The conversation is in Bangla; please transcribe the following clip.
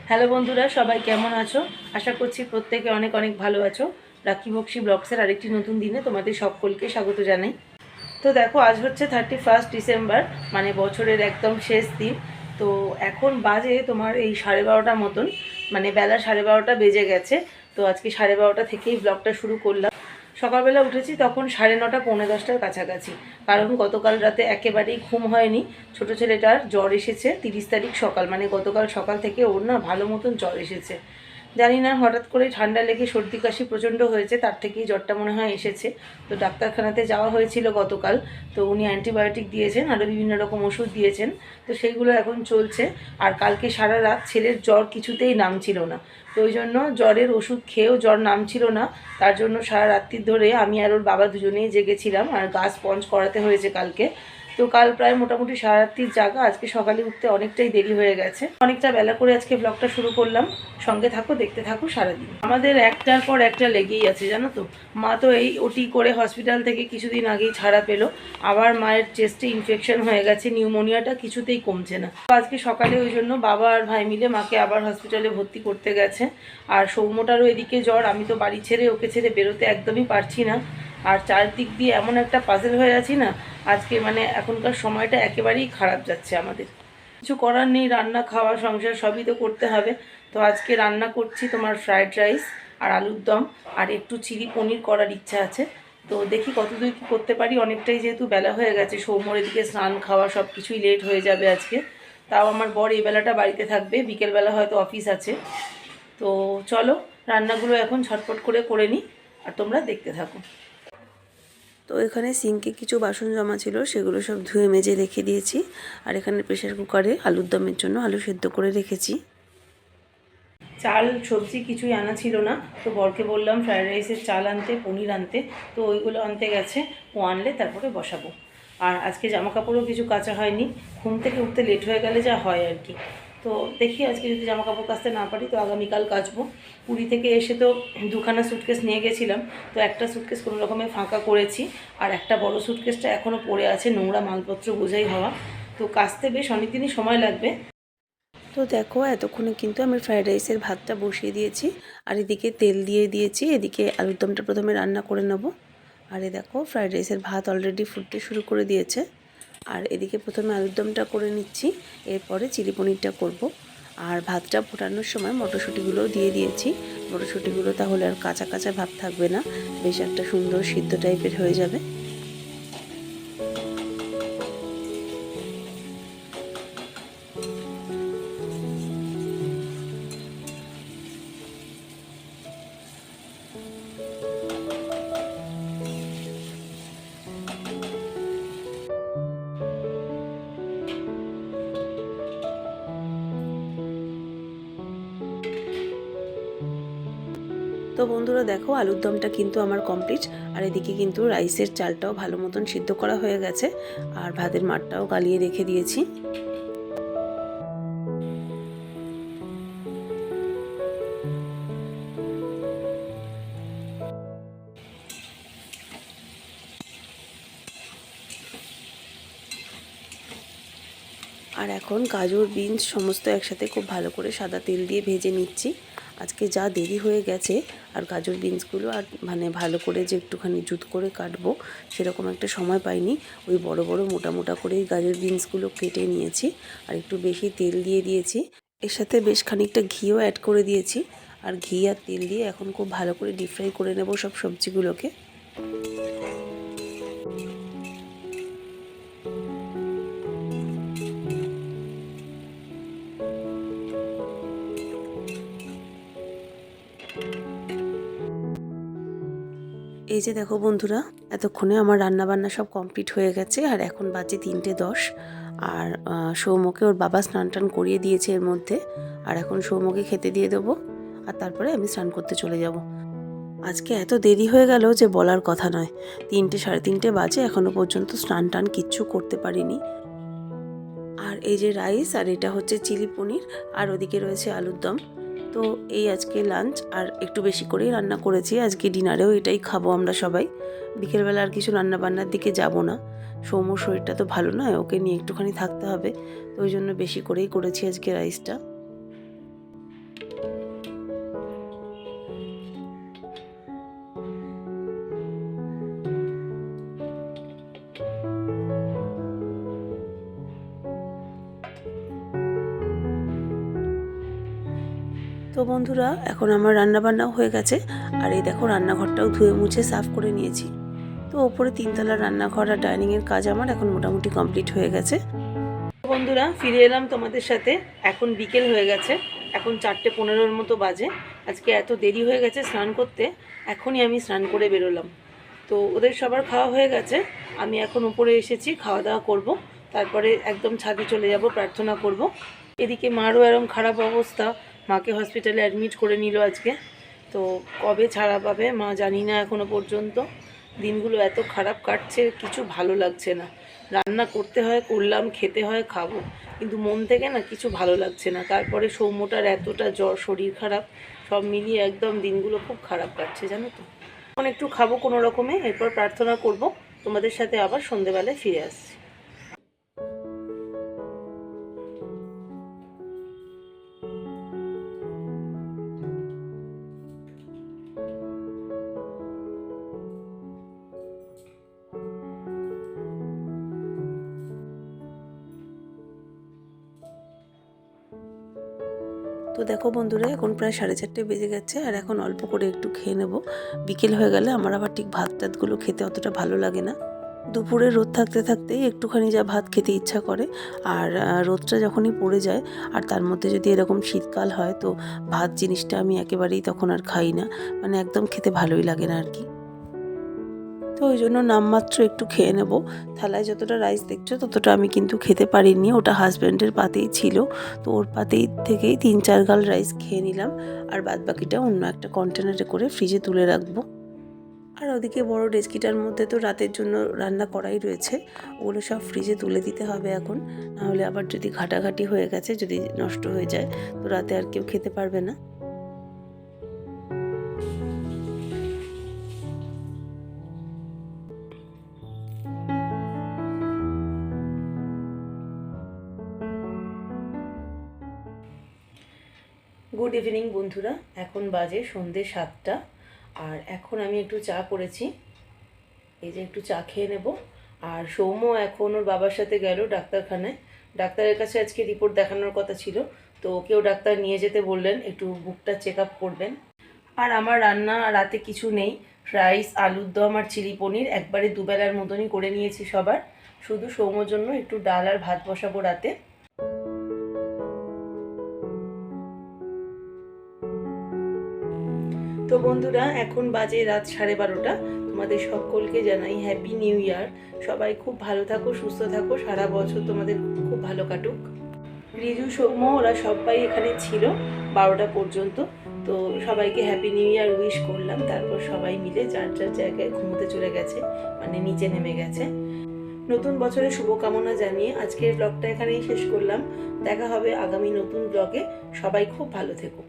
হ্যালো বন্ধুরা, সবাই কেমন আছো? আশা করছি প্রত্যেকে অনেক অনেক ভালো আছো। রাখি বক্সি ব্লগসের আরেকটি নতুন দিনে তোমাদের সকলকে স্বাগত জানাই। তো দেখো, আজ হচ্ছে 31 ডিসেম্বর, মানে বছরের একদম শেষ দিন। তো এখন বাজে তোমার এই 12:30 মতন, মানে বেলা 12:30 বেজে গেছে। তো আজকে 12:30 থেকেই ব্লগটা শুরু করলাম। সকালবেলা উঠেছি তখন 9:30 পৌনে 10টার কাছাকাছি, কারণ গতকাল রাতে একেবারেই ঘুম হয়নি। ছোট ছেলেটার জ্বর এসেছে 30 তারিখ সকাল, মানে গতকাল সকাল থেকে ওর না ভালো মতন জ্বর এসেছে। জানি না, হঠাৎ করে ঠান্ডা লেগে সর্দি কাশি প্রচণ্ড হয়েছে, তার থেকেই জ্বরটা মনে হয় এসেছে। তো ডাক্তারখানাতে যাওয়া হয়েছিল গতকাল। তো উনি অ্যান্টিবায়োটিক দিয়েছেন, আরও বিভিন্ন রকম ওষুধ দিয়েছেন। তো সেইগুলো এখন চলছে। আর কালকে সারা রাত ছেলের জ্বর কিছুতেই নামছিল না। তো ওই জন্য জ্বরের ওষুধ খেয়েও জ্বর নামছিল না। তার জন্য সারা রাত্রি ধরে আমি আর ওর বাবা দুজনেই জেগেছিলাম, আর গা স্পঞ্জ করাতে হয়েছে কালকে। তো কাল প্রায় মোটামুটি সারা রাত্রির জাগা, আজকে সকালে উঠতে অনেকটাই দেরি হয়ে গেছে। অনেকটা বেলা করে আজকে ব্লগটা শুরু করলাম। সঙ্গে থাকো, দেখতে থাকো সারাদিন। আমাদের একটার পর একটা লেগেই আছে, জানো তো। মা তো এই ওটি করে হসপিটাল থেকে কিছুদিন আগেই ছাড়া পেলো। আবার মায়ের চেস্টে ইনফেকশন হয়ে গেছে, নিউমোনিয়াটা কিছুতেই কমছে না। আজকে সকালে ওই জন্য বাবা আর ভাই মিলে মাকে আবার হসপিটালে ভর্তি করতে গেছে। আর সৌম্যটারও এদিকে জ্বর, আমি তো বাড়ি ছেড়ে ওকে ছেড়ে বেরোতে একদমই পারছি না। আর চারদিক দিয়ে এমন একটা পাজেল হয়ে আছি না আজকে, মানে এখনকার সময়টা একেবারেই খারাপ যাচ্ছে আমাদের। কিছু করার নেই, রান্না খাওয়া সংসার সবই তো করতে হবে। তো আজকে রান্না করছি তোমার ফ্রায়েড রাইস আর আলুর দম, আর একটু চিলি পনির করার ইচ্ছা আছে। তো দেখি কতদূর কী করতে পারি। অনেকটাই যেহেতু বেলা হয়ে গেছে, সৌম্যর এদিকে স্নান খাওয়া সব কিছুই লেট হয়ে যাবে আজকে। তাও আমার বর এই বেলাটা বাড়িতে থাকবে, বিকেলবেলা হয়তো অফিস আছে। তো চলো, রান্নাগুলো এখন ঝটপট করে করে নিই, আর তোমরা দেখতে থাকো। তো এখানে সিঙ্কে কিছু বাসন জমা ছিল, সেগুলো সব ধুয়ে মেজে রেখে দিয়েছি। আর এখানে প্রেসার কুকারে আলুর দমের জন্য আলু সেদ্ধ করে রেখেছি। চাল সবজি কিছুই আনা ছিল না, তো বরকে বললাম ফ্রায়েড রাইসের চাল আনতে, পনির আনতে। তো ওইগুলো আনতে গেছে, ও আনলে তারপরে বসাবো। আর আজকে জামা কাপড়ও কিছু কাচা হয়নি, ঘুম থেকে উঠতে লেট হয়ে গেলে যা হয় আর কি। তো দেখি আজকে যদি জামা কাপড় কাচতে না পারি তো আগামীকাল কাচবো। পুরী থেকে এসে তো দুখানা সুটকেস নিয়ে গেছিলাম। তো একটা সুটকেস কোনো রকমে ফাঁকা করেছি, আর একটা বড় সুটকেসটা এখনও পড়ে আছে, নোংরা মালপত্র বোঝাই হওয়া। তো কাচতে বেশ অনেকদিনই সময় লাগবে। তো দেখো, এতক্ষণে কিন্তু আমি ফ্রায়েড রাইসের ভাতটা বসিয়ে দিয়েছি, আর এদিকে তেল দিয়ে দিয়েছি। এদিকে আলুর দমটা প্রথমে রান্না করে নেব। আর এ দেখো, ফ্রায়েড রাইসের ভাত অলরেডি ফুটতে শুরু করে দিয়েছে। আর এদিকে প্রথমে আলুর দমটা করে নিচ্ছি, এরপরে চিলি পনিরটা করব। আর ভাতটা ফোটানোর সময় মটরশুঁটিগুলোও দিয়ে দিয়েছি। মটরশুঁটিগুলো তাহলে আর কাঁচা কাঁচা ভাব থাকবে না, বেশ একটা সুন্দর সিদ্ধ টাইপের হয়ে যাবে। তো বন্ধুরা দেখো, আলুর দমটা কিন্তু আমার কমপ্লিট। আর এদিকে কিন্তু রাইসের চালটাও ভালো মতন সিদ্ধ করা হয়ে গেছে, আর ভাতের মাঠটাও গালিয়ে রেখে দিয়েছি। আর এখন গাজর বিনস সমস্ত একসাথে খুব ভালো করে সাদা তেল দিয়ে ভেজে নিচ্ছি। আজকে যা দেরি হয়ে গেছে, আর গাজর বিনসগুলো আর মানে ভালো করে যে একটুখানি জুত করে কাটবো সেরকম একটা সময় পাইনি। ওই বড় বড় মোটা মোটা করে গাজর বিনসগুলো কেটে নিয়েছি, আর একটু বেশি তেল দিয়ে দিয়েছি। এর সাথে বেশ খানিকটা ঘিও অ্যাড করে দিয়েছি। আর ঘি আর তেল দিয়ে এখন খুব ভালো করে ডিপ ফ্রাই করে নেব সব সবজিগুলোকে। এই যে দেখো বন্ধুরা, এতক্ষণে আমার রান্নাবান্না সব কমপ্লিট হয়ে গেছে, আর এখন বাজে 3টে 10। আর সৌম্যকে ওর বাবা স্নান টান করিয়ে দিয়েছে এর মধ্যে। আর এখন সৌম্যকে খেতে দিয়ে দেবো, আর তারপরে আমি স্নান করতে চলে যাব। আজকে এত দেরি হয়ে গেল যে বলার কথা নয়। 3টে 3:30 বাজে, এখনও পর্যন্ত স্নান টান কিচ্ছু করতে পারিনি। আর এই যে রাইস, আর এটা হচ্ছে চিলি পনির, আর ওদিকে রয়েছে আলুর দম। তো এই আজকে লাঞ্চ, আর একটু বেশি করেই রান্না করেছি। আজকে ডিনারেও এটাই খাবো আমরা সবাই। বিকেলবেলা আর কিছু রান্না বান্নার দিকে যাব না। সৌম্যর শরীরটা তো ভালো নয়, ওকে নিয়ে একটুখানি থাকতে হবে। তো ওই জন্য বেশি করেই করেছি আজকে রাইসটা। তো বন্ধুরা, এখন আমার রান্নাবান্নাও হয়ে গেছে। আর এই দেখো রান্নাঘরটাও ধুয়ে মুছে সাফ করে নিয়েছি। তো ওপরে 3তলার রান্নাঘর আর ডাইনিংয়ের কাজ আমার এখন মোটামুটি কমপ্লিট হয়ে গেছে। বন্ধুরা, ফিরে এলাম তোমাদের সাথে। এখন বিকেল হয়ে গেছে, এখন 4:15 মতো বাজে। আজকে এত দেরি হয়ে গেছে স্নান করতে, এখনই আমি স্নান করে বেরোলাম। তো ওদের সবার খাওয়া হয়ে গেছে, আমি এখন উপরে এসেছি, খাওয়া দাওয়া করব, তারপরে একদম ছাদে চলে যাব, প্রার্থনা করব। এদিকে মারও এরকম খারাপ অবস্থা, মাকে হসপিটালে অ্যাডমিট করে নিল আজকে। তো কবে ছাড়া পাবে মা জানি না এখনও পর্যন্ত। দিনগুলো এত খারাপ কাটছে, কিছু ভালো লাগছে না। রান্না করতে হয়, করলাম, খেতে হয়, খাবো, কিন্তু মন থেকে না কিছু ভালো লাগছে না। তারপরে সৌম্যটার এতটা জ্বর, শরীর খারাপ, সব মিলিয়ে একদম দিনগুলো খুব খারাপ কাটছে, জানো তো। এখন একটু খাবো কোনো রকমে, এরপর প্রার্থনা করব, তোমাদের সাথে আবার সন্ধেবেলায় ফিরে আসছি। তো দেখো বন্ধুরা, এখন প্রায় 4:30 বেজে গেছে, আর এখন অল্প করে একটু খেয়ে নেব। বিকেল হয়ে গেলে আমার আবার ঠিক ভাত টাতগুলো খেতে অতটা ভালো লাগে না। দুপুরে রোদ থাকতে থাকতেই একটুখানি যা ভাত খেতে ইচ্ছা করে। আর রোদটা যখনই পড়ে যায়, আর তার মধ্যে যদি এরকম শীতকাল হয়, তো ভাত জিনিসটা আমি একেবারেই তখন আর খাই না, মানে একদম খেতে ভালোই লাগে না আর কি। তো ওই জন্য নামমাত্র একটু খেয়ে নেব। থালায় যতটা রাইস দেখছো ততটা আমি কিন্তু খেতে পারিনি, ওটা হাজব্যান্ডের পাতেই ছিল। তো ওর পাতেই থেকেই 3-4 গাল রাইস খেয়ে নিলাম, আর বাদবাকিটা অন্য একটা কন্টেনারে করে ফ্রিজে তুলে রাখবো। আর ওদিকে বড় ডেচকিটার মধ্যে তো রাতের জন্য রান্না করাই রয়েছে, ওগুলো সব ফ্রিজে তুলে দিতে হবে এখন। নাহলে আবার যদি ঘাটাঘাটি হয়ে গেছে, যদি নষ্ট হয়ে যায়, তো রাতে আর কেউ খেতে পারবে না। গুড ইভিনিং বন্ধুরা, এখন বাজে সন্ধ্যে 7টা। আর এখন আমি একটু চা করেছি, এই যে একটু চা খেয়ে নেব। আর সৌম্য এখন ওর বাবার সাথে গেল ডাক্তারখানায়। ডাক্তারের কাছে আজকে রিপোর্ট দেখানোর কথা ছিল, তো ওকেও ডাক্তার নিয়ে যেতে বললেন, একটু বুকটা চেক আপ করবেন। আর আমার রান্না রাতে কিছু নেই, রাইস, আলুর দম আর চিলি পনির একবারে দুবেলার মতনই করে নিয়েছি সবার। শুধু সৌম্যর জন্য একটু ডাল আর ভাত বসাবো রাতে। তো বন্ধুরা, এখন বাজে রাত 12:30। তোমাদের সকলকে জানাই হ্যাপি নিউ ইয়ার। সবাই খুব ভালো থাকো, সুস্থ থাকো, সারা বছর তোমাদের খুব ভালো কাটুক। রিজু, সৌম্য ওরা সবাই এখানে ছিল 12টা পর্যন্ত। তো সবাইকে হ্যাপি নিউ ইয়ার উইশ করলাম, তারপর সবাই মিলে যার যার জায়গায় ঘুমোতে চলে গেছে, মানে নিচে নেমে গেছে। নতুন বছরের শুভকামনা জানিয়ে আজকের ব্লগটা এখানেই শেষ করলাম। দেখা হবে আগামী নতুন ব্লগে। সবাই খুব ভালো থেকো।